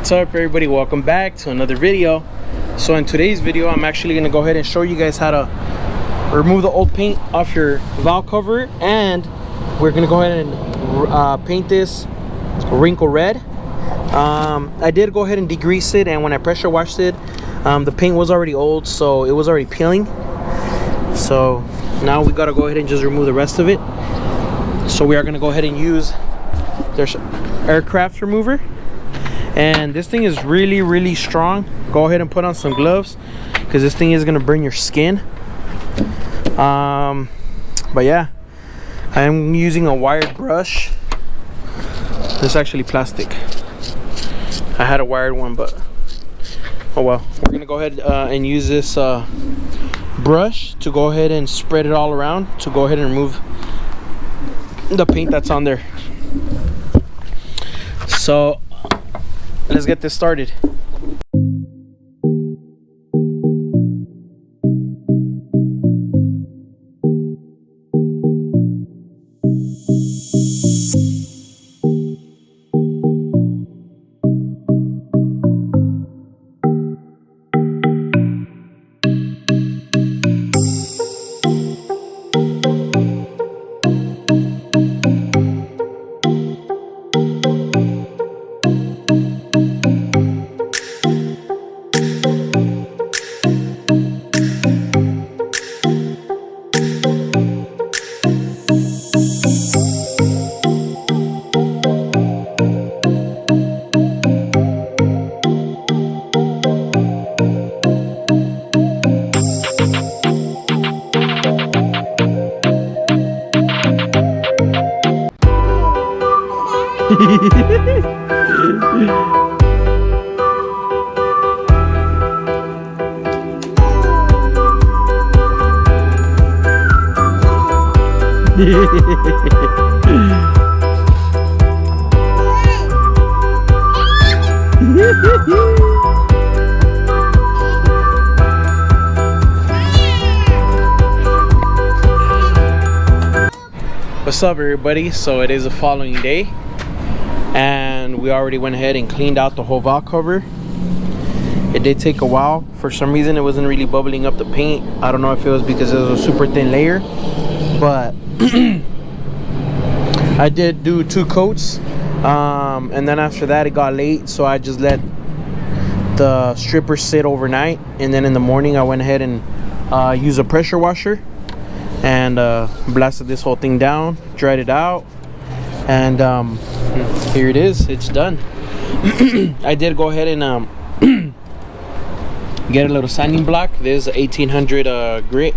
What's up, everybody? Welcome back to another video. So in today's video, I'm actually going to go ahead and show you guys how to remove the old paint off your valve cover, and we're going to go ahead and paint this Wrinkle red. I did go ahead and degrease it, and when I pressure washed it, the paint was already old, so it was already peeling. So now we got to go ahead and just remove the rest of it. So we are going to go ahead and use there's aircraft remover, and this thing is really strong. Go ahead and put on some gloves because this thing is going to burn your skin. But yeah, I am using a wired brush. This is actually plastic. I had a wired one, but oh well. We're gonna go ahead and use this brush to go ahead and spread it all around to go ahead and remove the paint that's on there. So let's get this started. What's up, everybody? So it is the following day, and we already went ahead and cleaned out the whole valve cover. It did take a while. For some reason it wasn't really bubbling up the paint. I don't know if it was because it was a super thin layer, but I did do 2 coats, and then after that it got late, so I just let the stripper sit overnight, and then in the morning I went ahead and used a pressure washer and blasted this whole thing down, dried it out, and here it is. It's done. I did go ahead and get a little sanding block. This is 1800 grit,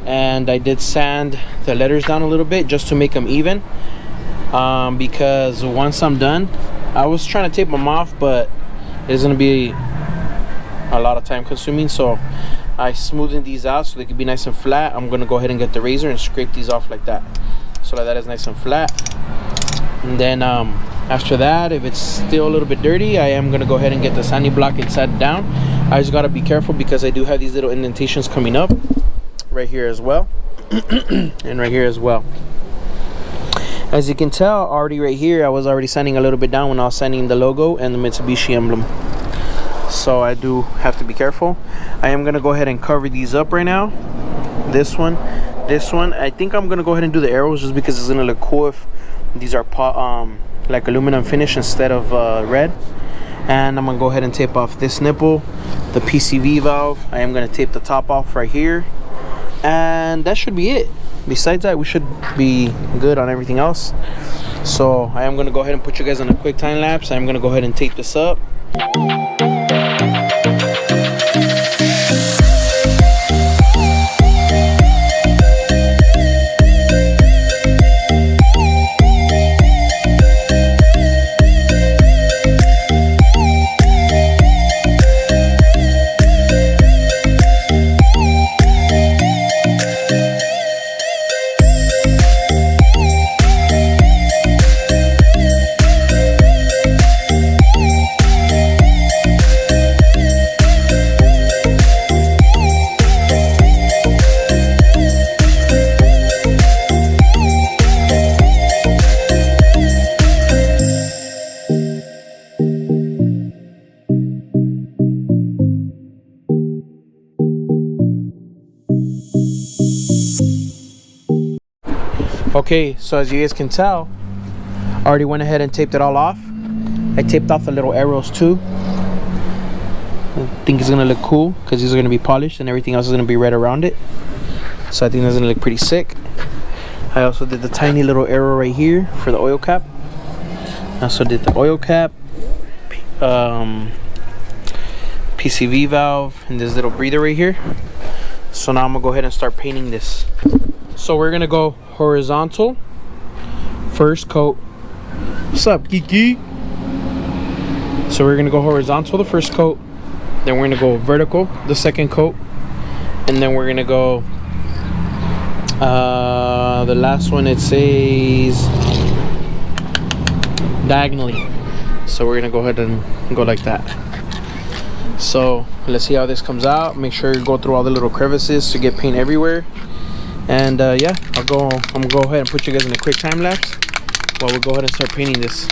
and I did sand the letters down a little bit just to make them even, because once I'm done, I was trying to tape them off, but it's gonna be a lot of time consuming, so I smoothed these out so they could be nice and flat. I'm gonna go ahead and get the razor and scrape these off like that, so that is nice and flat. And then after that, if it's still a little bit dirty, I am gonna go ahead and get the sanding block and sand it down. I just gotta be careful because I do have these little indentations coming up right here as well and right here as well. As you can tell already right here, I was already sanding a little bit down when I was sanding the logo and the Mitsubishi emblem, so I do have to be careful. I am gonna go ahead and cover these up right now. This one, I think I'm gonna go ahead and do the arrows just because it's gonna look cool if these are like aluminum finish instead of red. And I'm gonna go ahead and tape off this nipple, the PCV valve. I am gonna tape the top off right here, and that should be it. Besides that, we should be good on everything else. So I am gonna go ahead and put you guys on a quick time lapse. I'm gonna go ahead and tape this up. Okay, so as you guys can tell, I already went ahead and taped it all off. I taped off the little arrows too. I think it's gonna look cool because these are gonna be polished and everything else is gonna be red around it. So I think that's gonna look pretty sick. I also did the tiny little arrow right here for the oil cap. I also did the oil cap, PCV valve, and this little breather right here. So now I'm gonna go ahead and start painting this. So we're gonna go horizontal first coat. What's up, Kiki? So we're gonna go horizontal the first coat, then we're gonna go vertical the second coat, and then we're gonna go the last one, it says diagonally. So we're gonna go ahead and go like that. So let's see how this comes out. Make sure you go through all the little crevices to get paint everywhere. And yeah, I'm gonna go ahead and put you guys in a quick time lapse while we go ahead and start painting this.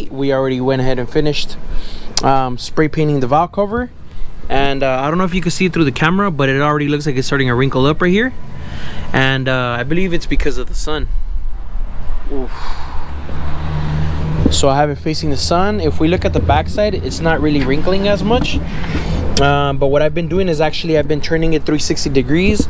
We already went ahead and finished spray painting the valve cover, and I don't know if you can see it through the camera, but it already looks like it's starting to wrinkle up right here, and I believe it's because of the sun. Oof. So I have it facing the sun. If we look at the back side, it's not really wrinkling as much, but what I've been doing is actually I've been turning it 360 degrees,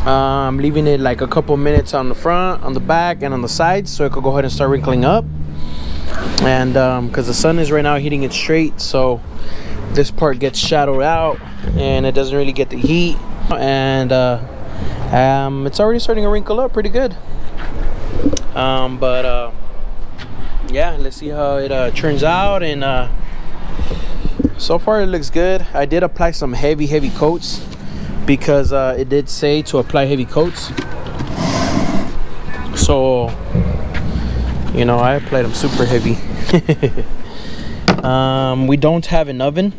leaving it like a couple minutes on the front, on the back, and on the sides, so it could go ahead and start wrinkling up. And because the sun is right now hitting it straight, so this part gets shadowed out and it doesn't really get the heat, and it's already starting to wrinkle up pretty good. But yeah, let's see how it turns out. And so far it looks good. I did apply some heavy coats because it did say to apply heavy coats, so you know, I applied them super heavy. We don't have an oven,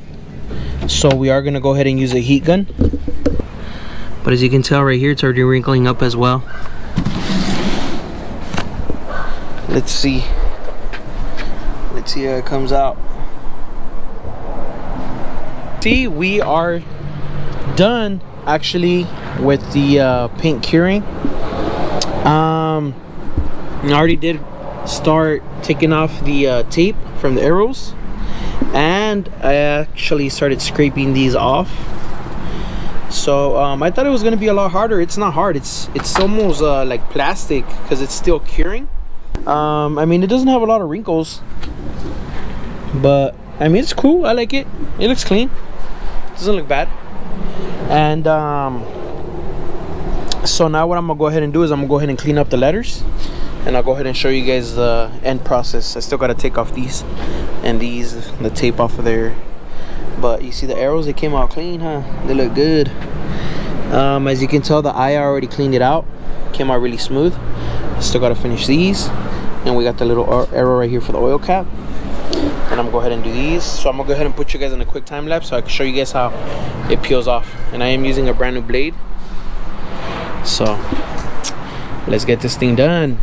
so we are gonna go ahead and use a heat gun. But as you can tell right here, it's already wrinkling up as well. Let's see how it comes out. See, we are done actually with the paint curing. I already did start taking off the tape from the arrows, and I actually started scraping these off. So I thought it was gonna be a lot harder. It's not hard. It's almost like plastic because it's still curing. I mean, it doesn't have a lot of wrinkles, but I mean, it's cool. I like it. It looks clean. Doesn't look bad. And so now what I'm gonna go ahead and do is I'm gonna go ahead and clean up the letters, and I'll go ahead and show you guys the end process. I still gotta take off these and the tape off of there, but you see the arrows, they came out clean, huh? They look good. As you can tell, the eye, I already cleaned it out. Came out really smooth. Still gotta finish these, and we got the little arrow right here for the oil cap. And I'm gonna go ahead and do these. So I'm gonna go ahead and put you guys in a quick time lapse so I can show you guys how it peels off. And I am using a brand new blade. So let's get this thing done.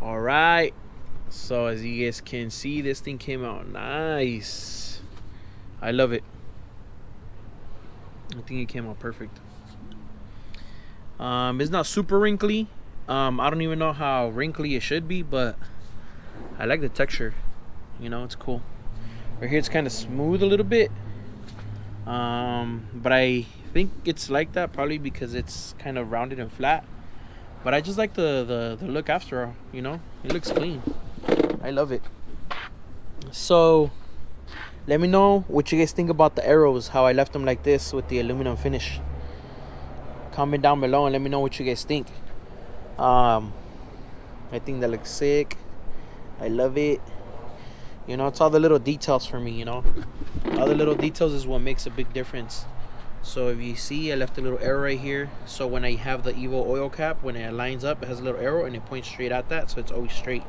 Alright, so as you guys can see, this thing came out nice. I love it. I think it came out perfect. It's not super wrinkly. I don't even know how wrinkly it should be, but I like the texture. You know, it's cool. Right here it's kind of smooth a little bit. But I think it's like that probably because it's kind of rounded and flat. But I just like the look after all, you know? It looks clean. I love it. So, let me know what you guys think about the arrows, how I left them like this with the aluminum finish. Comment down below and let me know what you guys think. I think that looks sick. I love it. You know, it's all the little details for me, you know? All the little details is what makes a big difference. So if you see, I left a little arrow right here. So when I have the Evo oil cap, when it lines up, it has a little arrow and it points straight at that, so it's always straight.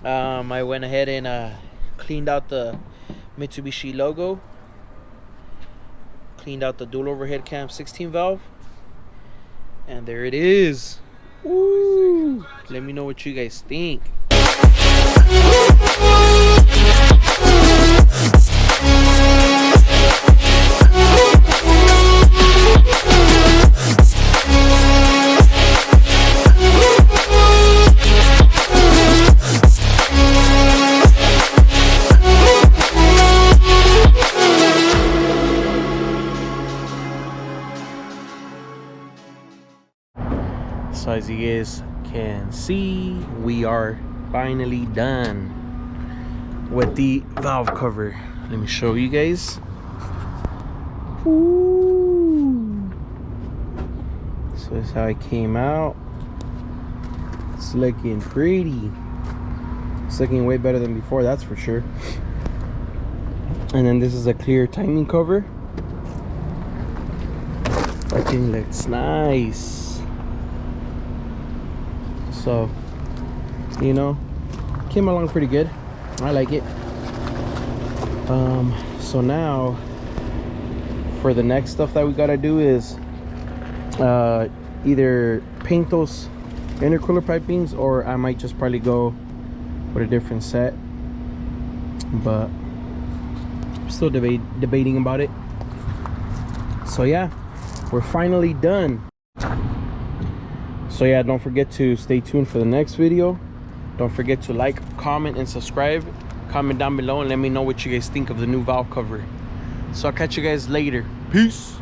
I went ahead and cleaned out the Mitsubishi logo. Cleaned out the dual overhead cam 16 valve. And there it is. Woo! Let me know what you guys think. So as you guys can see, we are finally done with the valve cover. Let me show you guys. Ooh. So that's how it came out. It's looking pretty. It's looking way better than before, that's for sure. And then this is a clear timing cover. That thing looks nice. So, you know, came along pretty good. I like it. So now for the next stuff that we gotta do is either paint those intercooler pipings, or I might just probably go with a different set, but I'm still debating about it. So yeah, we're finally done. So yeah, don't forget to stay tuned for the next video. Don't forget to like, comment, and subscribe. Comment down below and let me know what you guys think of the new valve cover. So I'll catch you guys later. Peace.